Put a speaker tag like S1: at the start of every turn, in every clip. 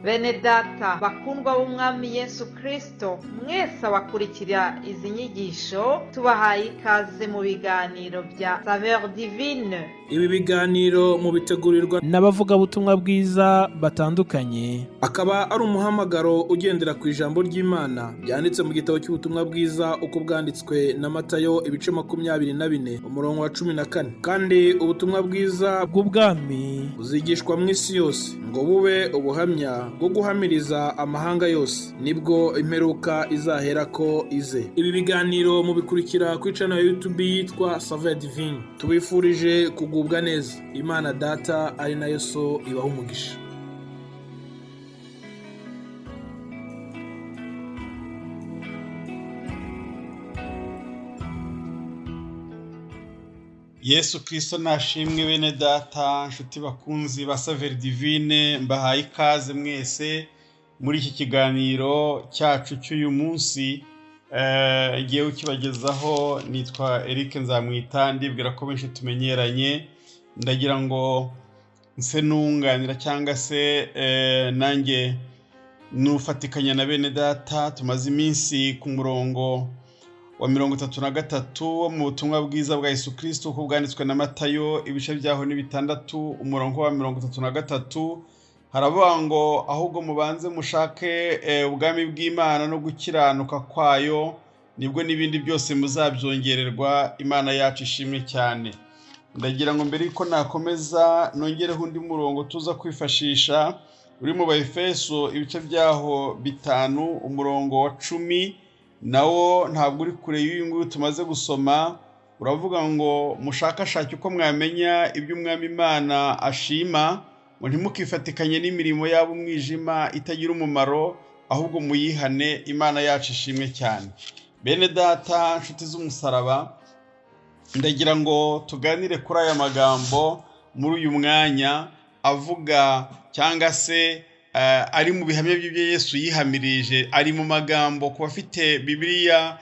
S1: Bene data bakundwa b'umwami Yesu Kristo, mwese abakurikira izi nyigisho tubahaye ikaze mu biganiro bya Saveur Divine.
S2: Ibi biganiro mu bitegurirwa
S3: n'abavugabutumwa bwiza batandukanye,
S2: akaba ari umuhamagaro ugendera ku ijambo ry'Imana byanditse mu gitabo cy'ubutumwa bwiza uko bwanditswe na Matayo ibice 24 umurongo wa 14. Kandi ubutumwa bwiza
S3: bw'ubwami
S2: buzigishwa mu isi yose ngo bube ubuhamya bwo guhamiriza amahanga yose, nibwo imperuka izahera ko ize. Ibi biganiro mubikurikira ku channel ya YouTube yitwa Saveur Divine. Tubifurije kugubwa neza. Imana Data ari nayo So ibaha umugisha.
S4: Yesu Kristo nashimwe. Bene data, nshuti bakunzi ba Saveur Divine, mbahaye ikaze mwese muri iki kiganiro cyacu cy'uyu munsi. Ngiye ukibagezaho nitwa Eric Nzamwita, ndibwira ko benshi tumenyeranye. Ndagira ngo nse nunganira cyangwa se nanjye nufatikanya na bene data. Tumaze iminsi ku murongo wa 33 wo mu butumwa bwiza bwa Yesu Kristo uko bwanditswe na Matayo ibice byaho ni 6 umurongo wa 33. Haravuga ngo ahubwo mubanze mushake ubwami bw'Imana no gukiranuka kwayo, nibwo n'ibindi byose muzabyongererwa. Imana yacu ishimwe cyane. Ndagira ngo mbere ko nakomeza nongereho undi murongo tuza kwifashisha uri mu Efeso ibice byaho 5 umurongo wa 10. Nawo ntabwo uri kure y'uyu nguyu tumaze gusoma. Uravuga ngo mushakashake uko mwamenya ibyo umwami Imana ashima, ngo ntimukifatikanye n'imirimo yabo umwijima itagira umumaro, ahubwo muyihane. Imana yacu ishimwe cyane. Bene data, nshuti z'umusaraba, ndagira ngo tuganire kuri aya magambo muri uyu mwanya avuga cyangwa se ari mu bihamya by'ibyo Yesu yihamirije. Ari mu magambo ku bafite Bibiliya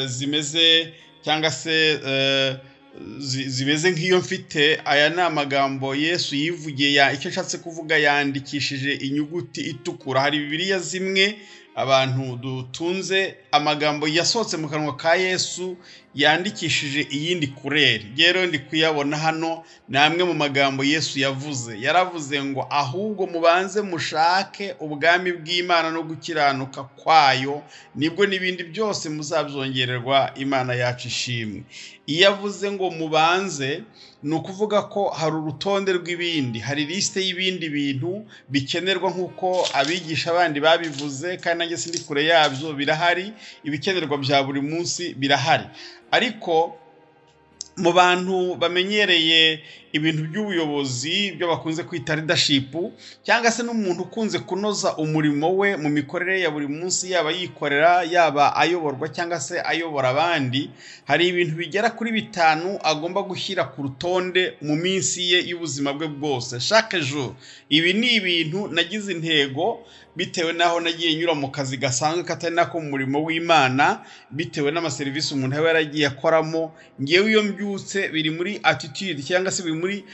S4: zimeze cyangwa se zimeze nk'iyo mfite. Aya ni amagambo Yesu yivugiye. Icyo nshatse kuvuga, yandikishije inyuguti itukura. Hari Bibiliya zimwe abantu dutunze amagambo yasohotse mu kanwa ka Yesu yandikishije iyindi kureri. Rero ndi kuyabona hano. Namwe mu magambo Yesu yavuze, yaravuze ngo ahubwo mubanze mushake ubwami bw'Imana no gukiranuka kwayo, nibwo n'ibindi byose muzabyongererwa. Imana yacu ishimwe. Iyo avuze ngo mubanze, ni ukuvuga ko hari urutonde rw'ibindi, hari liste y'ibindi bintu bikenerwa nk'uko abigisha abandi babivuze, kandi nanjye sindi kure yabyo. Birahari, ibikenerwa bya buri munsi birahari. Ariko mu bantu bamenyereye ibintu by'ubuyobozi, byo bakunze kwita leadership, cyangwa se n'umuntu ukunze kunoza umurimo we mu mikorere ya buri munsi, yaba yikorera yaba ayoborwa cyangwa se ayobora abandi, hari ibintu bigera kuri 5 agomba gushyira ku rutonde mu minsi ye y'ubuzima bwe bwose, chaque jour. Ibi ni ibintu nagize intego bitewe naho nagiye nyura mu kazi gasanzwe katari nako mu murimo w'Imana, bitewe n'amaserivisi umuntu aba yaragiye akoramo. Ngewe iyo mbyutse biri muri attitude cyangwa se biri muri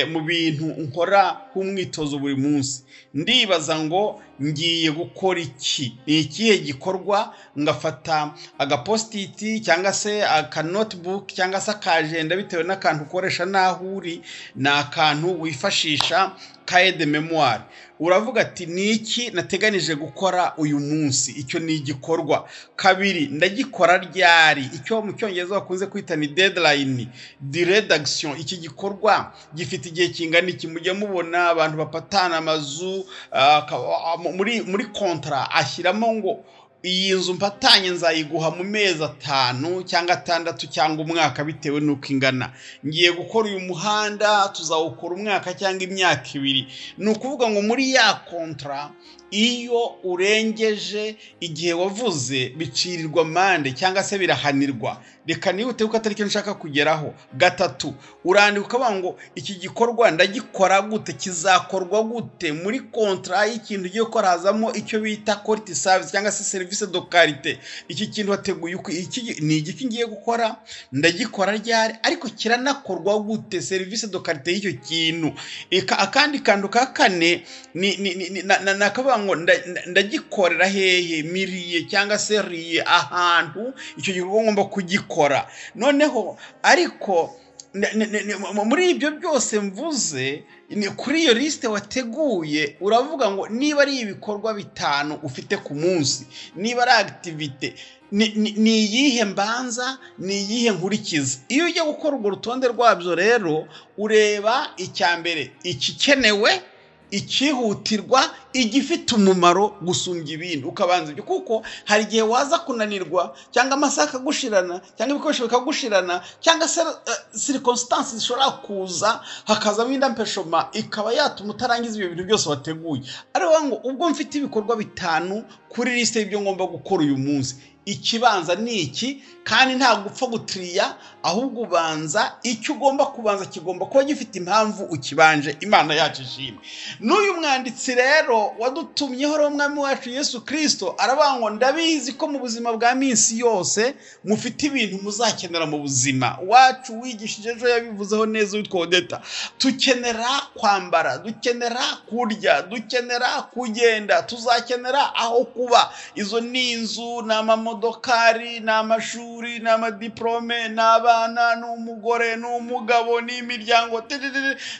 S4: mu bintu nkora nk'umwitozo buri munsi. Ndibaza ngo ngiye gukora iki, ni ikihe gikorwa. Ngafata agapost-it cyangwa se aka notebook cyangwa se akagenda, bitewe n'akantu ukoresha naho uri, na akantu wifashisha cahier de mémoire. Uravuga ati ni iki nateganije gukora uyu munsi, icyo ni igikorwa. Kabiri, ndagikora ryari, icyo mu cyongereza bakunze kwita ni deadline, durée d'action. Iki gikorwa gifite igihe kingana iki. Mujye mubona abantu bapatana amazu muri contrat ashyiramo ngo iyi nzu mpatanye nzayiguha mu mezi 5 cyangwa 6 cyangwa umwaka, bitewe n'uko ingana. Ngiye gukora uyu muhanda, tuzawukora umwaka cyangwa imyaka 2. Ni ukuvuga ngo muri ya contrat iyo urengeje igihe wavuze bicirirwa amande cyangwa se birahanirwa. Reka nihute kuko atari cyo nshaka kugeraho. 3, urandika ukavuga ngo iki gikorwa ndagikora gute, kizakorwa gute, muri kontra y'ikintu ugiye gukora hazamo icyo bita quality service cyangwa se service de qualité. Iki kintu wateguye iki ni igiki ngiye gukora, ndagikora ryari, ariko kiranakorwa gute, service de qualité y'icyo kintu. Akandi kantu ka 4 nakavuga ngo ndagikorera hehe, miriye cyangwa se riye ahantu icyo gikorwa ngomba kugikora. Noneho ariko muri ibyo byose mvuze kuri iyo liste wateguye uravuga ngo niba ari ibikorwa 5 ufite ku munsi, niba ari activity ni iyihe mbanza, ni iyihe nkurikiza. Iyo ujya gukora urwo rutonde rwabyo rero ureba icyambere ikikenewe, ikihutirwa, igifite umumaro gusumbya ibindi, ukabanza ibyo. Kuko hari igihe waza kunanirwa cyangwa amasaka gushirana cyangwa ibikoresho bikagushirana cyangwa se circumstances zishobora kuza hakazamo indampeshoma ikaba yatuma utarangiza ibyo bintu byose wateguye. Ariko ngo ubwo mfite ibikorwa 5 kuri liste y'ibyo ngomba gukora uyu munsi, ikibanza ni iki, kandi nta gupfa gutriya, ahubwo ubanza icyo ugomba kubanza kigomba kuba gifite impamvu ukibanje. Imana yacu ishimwe. N'uyu mwanditsi rero wadutumyeho rero umwami wacu Yesu Kristo aravuga ngo ndabizi ko mu buzima bwa minsi yose mufite ibintu muzakenera mu buzima wacu. Wigishije ejo yabivuzeho neza witwa Odeta. Tukenera kwambara, dukenera kurya, dukenera kugenda, tuzakenera aho kuba. Izo ni inzu, n'amamodokari, n'amashuri, n'amadiplome, n'abana, n'umugore, n'umugabo, n'imiryango,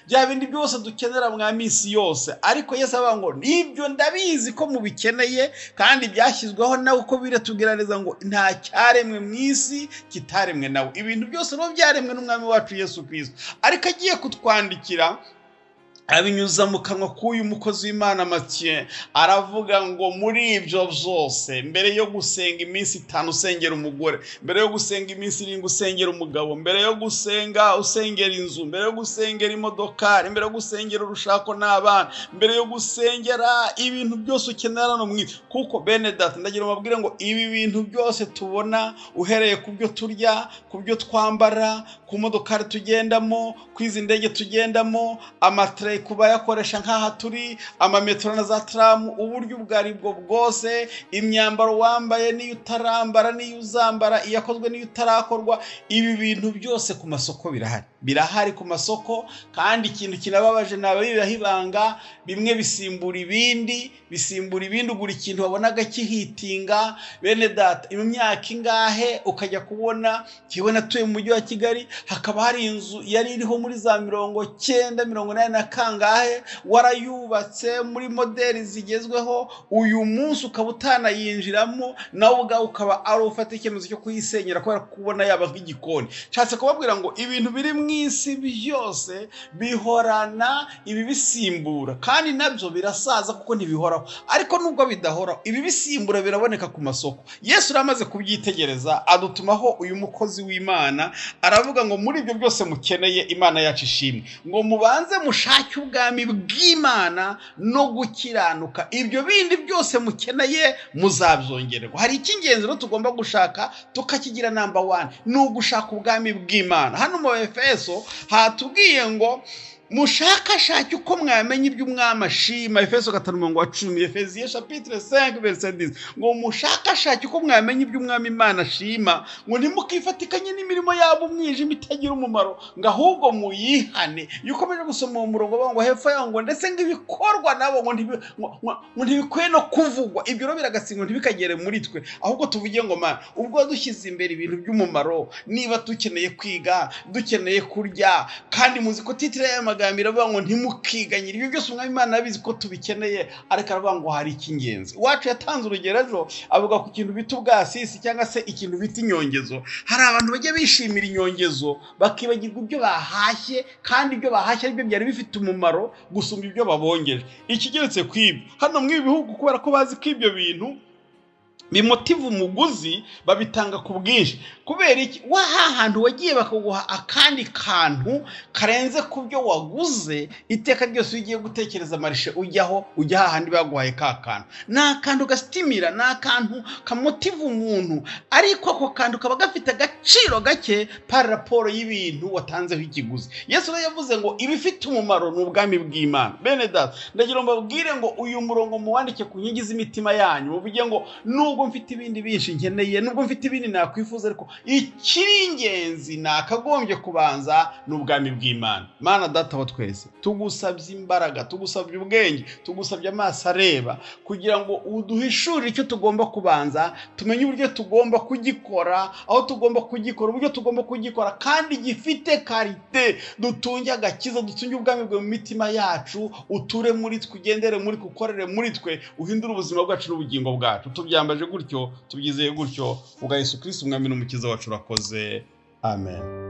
S4: bya bindi byose dukenera mwa minsi yose. Ariko Yesu avuga ngo nibyo ndabizi ko mubikeneye kandi byashyizweho nawe, uko biratubwiraniza ngo nta cyaremwe mu isi kitaremwe nawe. Ibintu byose no byaremwe n'umwami wacu Yesu Kristo. Ariko agiye kutwandikira abinyuza mu kanwa k'uyu mukozi w'Imana Mathieu, aravuga ngo muri ibyo byose, mbere yo gusenga iminsi 5 usengera umugore, mbere yo gusenga iminsi 7 usengera umugabo, mbere yo gusenga usengera inzu, mbere yo gusengera imodokari, mbere yo gusengera urushako n'abana, mbere yo gusengera ibintu byose ukenera no mwisi. Kuko bene data ndagira mabwire ngo ibi bintu byose tubona, uhereye ku byo turya, ku byo twambara, ku modokari tugendamo, kwizi ndege tugendamo, amatre kuba yakoresha nk'aha turi, amametro na za tram, uburyo bwari bwo bwose, imyambaro wambaye n'iyo utarambara, n'iyo uzambara, iyakozwe n'iyo utarakorwa. Ibi bintu byose ku masoko birahari ku masoko. Kandi ikintu kinababaje nawe birahibanga, bimwe bisimbura ibindi, ugura ikintu wabonaga kihitinga. Bene data, imyaka ingahe ukajya kubona kibona tuye mu mujyi wa Kigali hakaba hari inzu yari iriho muri za 1980 na kangahe, warayubatse muri modeli zigezweho, uyu munsi ukaba utanayinjiramo, nawe ubwawe ukaba ari ufata icyemezo cyo kuyisenyera kubera kubona yaba nk'igikoni. Nshatse kubabwira ngo ibintu biri mu isi byose bihorana ibi bisimbura, kandi nabyo birasaza kuko ntibihoraho. Ariko nubwo bidahoraho, ibi bisimbura biraboneka ku masoko. Yesu ramaze kubyitegereza adutumaho uyu mukozi w'Imana, aravuga ngo muri ibyo byose mukeneye, Imana yacu ishimwe, ngo mubanze mushake ubwami bw'Imana no gukiranuka, ibyo bindi byose mukeneye muzabyongererwa. Hari icy'ingenzi rero tugomba gushaka tukakigira number 1, ni ugushaka ubwami bw'Imana. Hano mu Efeso hatubwiye ngo mushakashake uko mwamenya ibyo umwami ashima. Efeso 5:10, Efesiye chapitre 5 verset 10, ngo mushakashake uko mwamenya ibyo umwami Imana ashima, ngo ntimukifatikanye n'imirimo yabo umwijima itagira umumaro, ngo ahubwo muyihane. Yukomeje gusoma mu murongo ngo hepfo yaho ngo ndetse ng'ibikorwa nabo ngo ntibikwiye no kuvugwa. Ibyo rero biragatsindwa ntibikagere muri twe, ahubwo tuvuge ngo Mana, ubwo dushyize imbere ibintu by'umumaro, niba dukeneye kwiga, dukeneye kurya, kandi muzi ko titire y'amagambo iravuga ngo ntimukiganyire. Ibyo byose umwami Imana abizi ko tubikeneye, ariko aravuga ngo hari icy'ingenzi. Wacu yatanze urugero ejo avuga ku kintu bita ubwasisi cyangwa se ikintu bita inyongezo. Hari abantu bajya bishimira inyongezo bakibagirwa ibyo bahashye, kandi ibyo bahashye aribyo byari bifite umumaro gusumba ibyo babongeje. Ikigeretse kwibyo hano mu bihugu kubera ko bazi ko ibyo bintu bimotiva umuguzi babitanga ku bwinshi. Kubera iki? Hantu wagiye bakaguha akandi kantu karenze ku byo waguze, iteka ryose ugiye gutekereza marishe ujya hahandi baguhaye ka kantu. Ni akantu gasitimira, ni akantu kamotiva umuntu, ariko ako kantu kaba gafite agaciro gake par raporo y'ibintu watanzeho ikiguzi. Yesu rero yavuze ngo ibifite umumaro ni ubwami bw'Imana. Bene data, ndagira ngo mbabwire ngo uyu murongo muwandike ku nkingi z'imitima yanyu, muvuge ngo nubwo mfite ibindi binshi nkeneye, nubwo mfite ibindi nakwifuza, ariko icy'ingenzi nakagombye kubanza ni ubwami bw'Imana. Mana Data wa twese, tugusabye imbaraga, tugusabye ubwenge, tugusabye amaso areba, kugira ngo uduhishurire icyo tugomba kubanza, tumenye uburyo tugomba kugikora, aho tugomba kugikora, uburyo tugomba kugikora, kandi gifite karite, dutunge agakiza, dutunge ubwami bwe mu mitima yacu, uture muri twe, ugendere muri twe, ukorere muri twe, uhindure ubuzima bwacu n'ubugingo bwacu. Tubyambaje gutyo, tubyizeye gutyo, ubwa Yesu Kristo umwami n'umukiza wacu urakoze. Amen.